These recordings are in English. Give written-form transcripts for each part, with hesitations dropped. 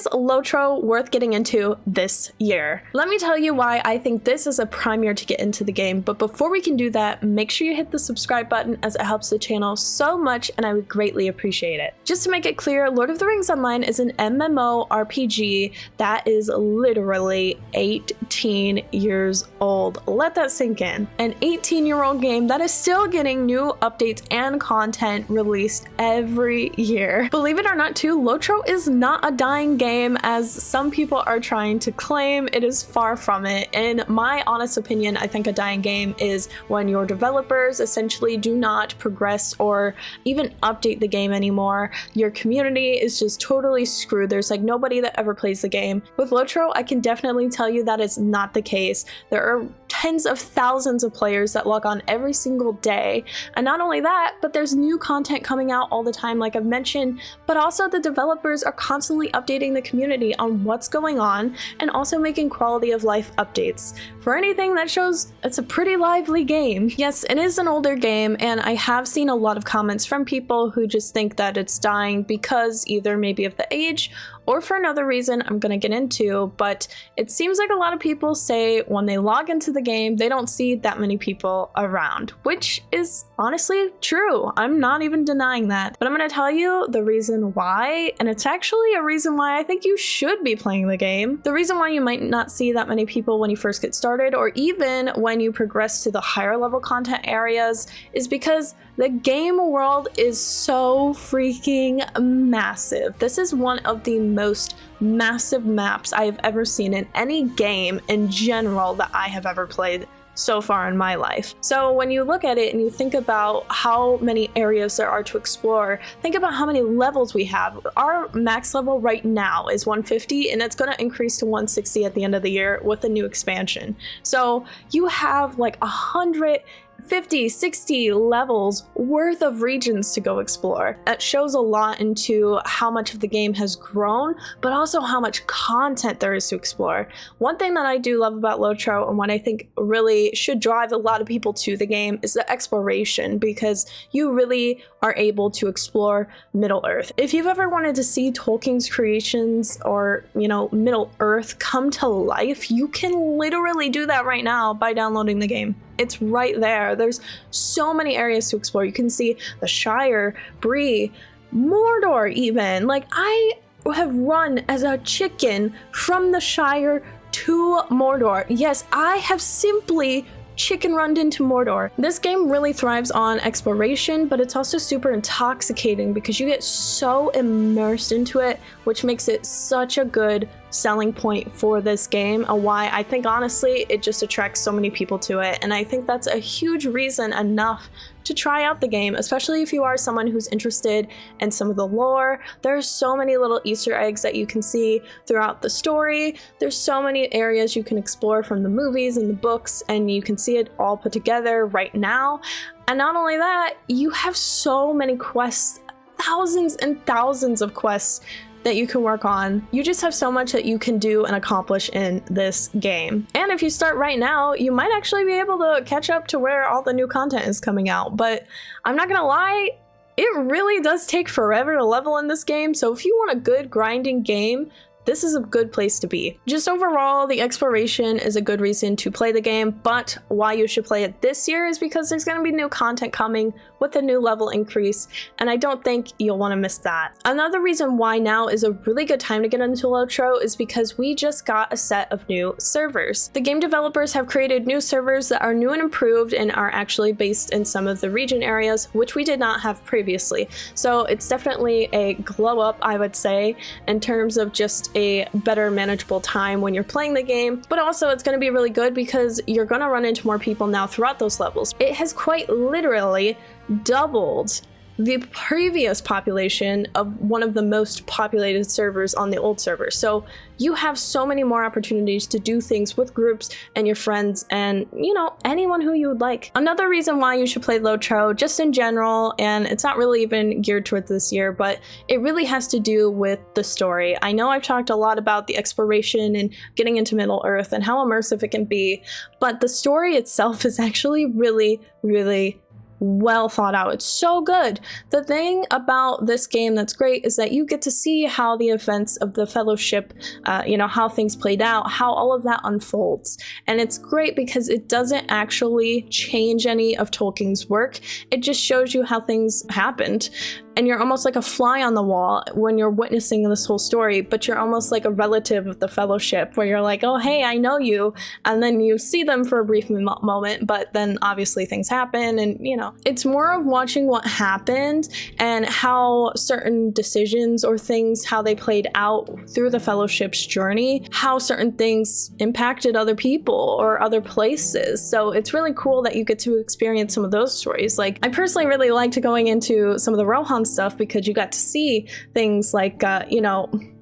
is LOTRO worth getting into this year? Let me tell you why I think this is a prime year to get into the game, but before we can do that, make sure you hit the subscribe button as it helps the channel so much and I would greatly appreciate it. Just to make it clear, Lord of the Rings Online is an MMO RPG that is literally 18 years old. Let that sink in. An 18-year-old game that is still getting new updates and content released every year. Believe it or not too, LOTRO is not a dying game as some people are trying to claim. It is far from it. In my honest opinion, I think a dying game is when your developers essentially do not progress or even update the game anymore. Your community is just totally screwed. There's like nobody that ever plays the game. With LOTRO, I can definitely tell you that is not the case. There are tens of thousands of players that log on every single day. And not only that, but there's new content coming out all the time, like I've mentioned, but also the developers are constantly updating the community on what's going on and also making quality of life updates. For anything that shows it's a pretty lively game. Yes, it is an older game, and I have seen a lot of comments from people who just think that it's dying because either maybe of the age or for another reason I'm gonna get into, but it seems like a lot of people say when they log into the game, they don't see that many people around, which is honestly true. I'm not even denying that, but I'm gonna tell you the reason why, and it's actually a reason why I think you should be playing the game. The reason why you might not see that many people when you first get started, or even when you progress to the higher level content areas, is because the game world is so freaking massive. This is one of the most massive maps I have ever seen in any game in general that I have ever played so far in my life. So when you look at it and you think about how many areas there are to explore, think about how many levels we have. Our max level right now is 150 and it's going to increase to 160 at the end of the year with a new expansion. So you have like 150, 60 levels worth of regions to go explore. That shows a lot into how much of the game has grown, but also how much content there is to explore. One thing that I do love about LOTRO, and what I think really should drive a lot of people to the game, is the exploration, because you really are able to explore Middle Earth. If you've ever wanted to see Tolkien's creations or, you know, Middle Earth come to life, you can literally do that right now by downloading the game. It's right there. There's so many areas to explore. You can see the Shire, Bree, Mordor even. Like, I have run as a chicken from the Shire to Mordor. Yes, I have simply chicken runned into Mordor. This game really thrives on exploration, but it's also super intoxicating because you get so immersed into it, which makes it such a good selling point for this game, and why I think honestly it just attracts so many people to it. And I think that's a huge reason enough to try out the game, especially if you are someone who's interested in some of the lore. There's so many little Easter eggs that you can see throughout the story. There's so many areas you can explore from the movies and the books, and you can see it all put together right now. And not only that, you have so many quests, thousands and thousands of quests that you can work on. You just have so much that you can do and accomplish in this game. And if you start right now, you might actually be able to catch up to where all the new content is coming out. But I'm not gonna lie, it really does take forever to level in this game. So if you want a good grinding game, this is a good place to be. Just overall, the exploration is a good reason to play the game, but why you should play it this year is because there's going to be new content coming with a new level increase, and I don't think you'll want to miss that. Another reason why now is a really good time to get into LOTRO is because we just got a set of new servers. The game developers have created new servers that are new and improved and are actually based in some of the region areas, which we did not have previously. So it's definitely a glow up, I would say, in terms of just a better manageable time when you're playing the game, but also it's going to be really good because you're going to run into more people now throughout those levels. It has quite literally doubled the previous population of one of the most populated servers on the old server. So you have so many more opportunities to do things with groups and your friends and, you know, anyone who you would like. Another reason why you should play LOTRO just in general, and it's not really even geared towards this year, but it really has to do with the story. I know I've talked a lot about the exploration and getting into Middle Earth and how immersive it can be, but the story itself is actually really, really well thought out. It's so good. The thing about this game that's great is that you get to see how the events of the Fellowship, how things played out, how all of that unfolds. And it's great because it doesn't actually change any of Tolkien's work. It just shows you how things happened. And you're almost like a fly on the wall when you're witnessing this whole story, but you're almost like a relative of the Fellowship where you're like, oh, hey, I know you. And then you see them for a brief moment, but then obviously things happen and, it's more of watching what happened and how certain decisions or things, how they played out through the Fellowship's journey, how certain things impacted other people or other places. So it's really cool that you get to experience some of those stories. Like, I personally really liked going into some of the Rohan stuff because you got to see things like,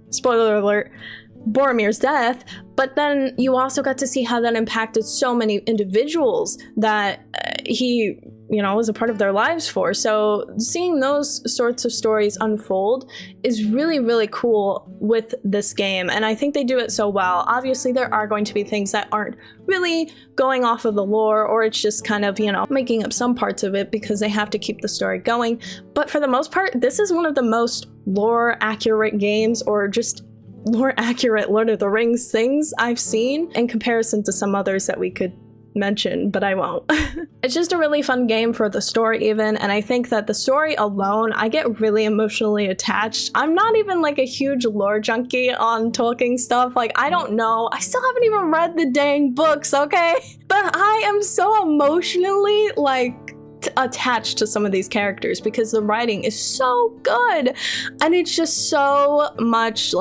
spoiler alert, Boromir's death, but then you also got to see how that impacted so many individuals that he, was a part of their lives for. So seeing those sorts of stories unfold is really, really cool with this game. And I think they do it so well. Obviously, there are going to be things that aren't really going off of the lore, or it's just kind of, making up some parts of it because they have to keep the story going. But for the most part, this is one of the most lore accurate games, or just lore accurate Lord of the Rings things I've seen in comparison to some others that we could mention, but I won't. It's just a really fun game for the story even, and I think that the story alone, I get really emotionally attached. I'm not even like a huge lore junkie on Tolkien stuff. Like, I don't know. I still haven't even read the dang books, okay? But I am so emotionally attached to some of these characters because the writing is so good, and it's just so much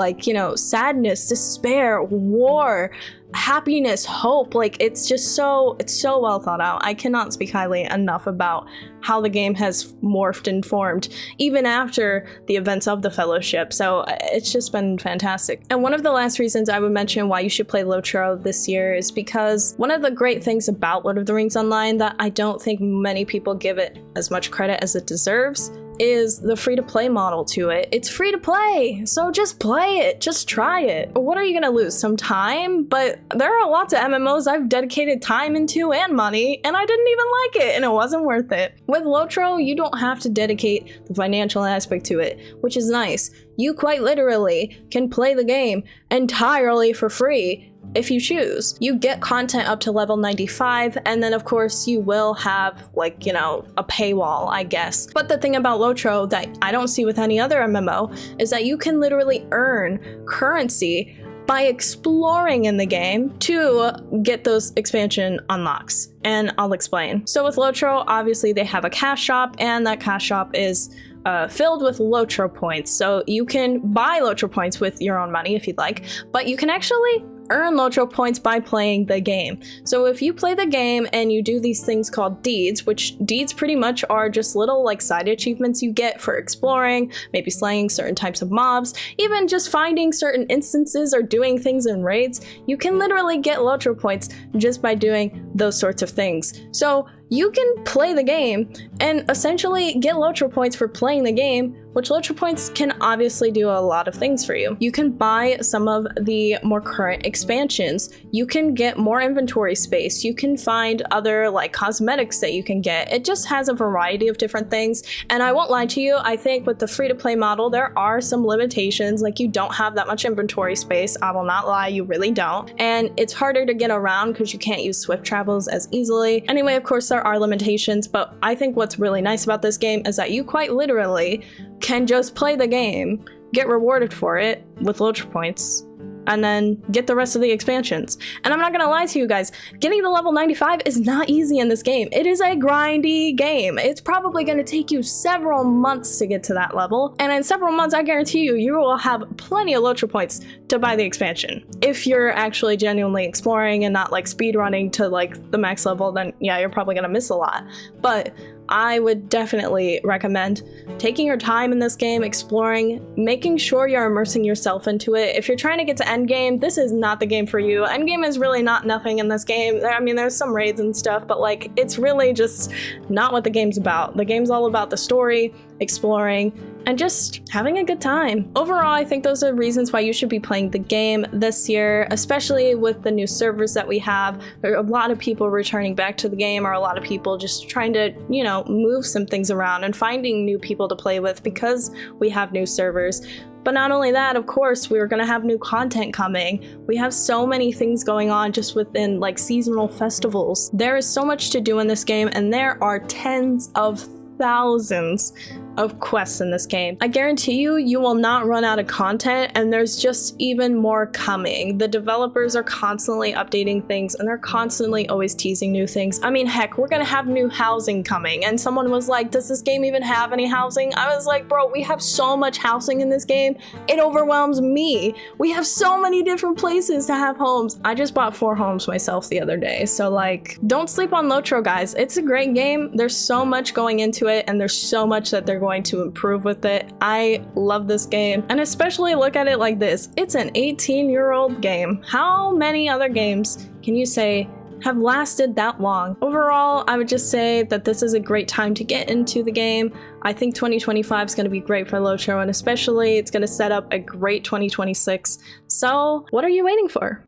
sadness, despair, war, happiness, hope. It's so well thought out. I cannot speak highly enough about how the game has morphed and formed even after the events of the Fellowship. So it's just been fantastic. And one of the last reasons I would mention why you should play LOTRO this year is because one of the great things about Lord of the Rings Online that I don't think many people give it as much credit as it deserves is the free-to-play model to it. It's free to play, so just play it, just try it. What are you gonna lose? Some time? But there are lots of MMOs I've dedicated time into and money, and I didn't even like it, and it wasn't worth it. With LOTRO, you don't have to dedicate the financial aspect to it, which is nice. You quite literally can play the game entirely for free if you choose. You get content up to level 95, and then of course you will have a paywall, I guess. But the thing about LOTRO that I don't see with any other MMO is that you can literally earn currency by exploring in the game to get those expansion unlocks, and I'll explain. So with LOTRO, obviously they have a cash shop, and that cash shop is filled with LOTRO points. So you can buy LOTRO points with your own money if you'd like, but you can actually earn LOTRO points by playing the game. So if you play the game and you do these things called deeds, which deeds pretty much are just little side achievements you get for exploring, maybe slaying certain types of mobs, even just finding certain instances or doing things in raids, you can literally get LOTRO points just by doing those sorts of things. So you can play the game and essentially get LOTRO points for playing the game, which LOTRO points can obviously do a lot of things for you. You can buy some of the more current expansions. You can get more inventory space. You can find other cosmetics that you can get. It just has a variety of different things. And I won't lie to you, I think with the free-to-play model, there are some limitations. You don't have that much inventory space. I will not lie, you really don't. And it's harder to get around because you can't use swift travels as easily. Anyway, of course, there are limitations, but I think what's really nice about this game is that you quite literally can just play the game, get rewarded for it with LOTRO points, and then get the rest of the expansions. And I'm not gonna lie to you guys, getting the level 95 is not easy in this game. It is a grindy game. It's probably gonna take you several months to get to that level, and in several months, I guarantee you, you will have plenty of LOTRO points to buy the expansion. If you're actually genuinely exploring and not speed running to the max level, then yeah, you're probably gonna miss a lot. But I would definitely recommend taking your time in this game, exploring, making sure you're immersing yourself into it. If you're trying to get to endgame, this is not the game for you. Endgame is really not nothing in this game. I mean, there's some raids and stuff, but it's really just not what the game's about. The game's all about the story, exploring, and just having a good time. Overall, I think those are reasons why you should be playing the game this year, especially with the new servers that we have. There are a lot of people returning back to the game, or a lot of people just trying to, you know, move some things around and finding new people to play with because we have new servers. But not only that, of course, we're gonna have new content coming. We have so many things going on just within like seasonal festivals. There is so much to do in this game, and there are tens of thousands of quests in this game. I guarantee you, you will not run out of content, and there's just even more coming. The developers are constantly updating things, and they're constantly always teasing new things. I mean, heck, we're gonna have new housing coming, and someone was like, does this game even have any housing? I was like, bro, we have so much housing in this game, it overwhelms me. We have so many different places to have homes. I just bought 4 homes myself the other day, so like, don't sleep on LOTRO, guys. It's a great game. There's so much going into it, and there's so much that they're going to improve with it. I love this game, and especially look at it like this. It's an 18-year-old game. How many other games can you say have lasted that long? Overall, I would just say that this is a great time to get into the game. I think 2025 is going to be great for LOTRO, and especially it's going to set up a great 2026. So what are you waiting for?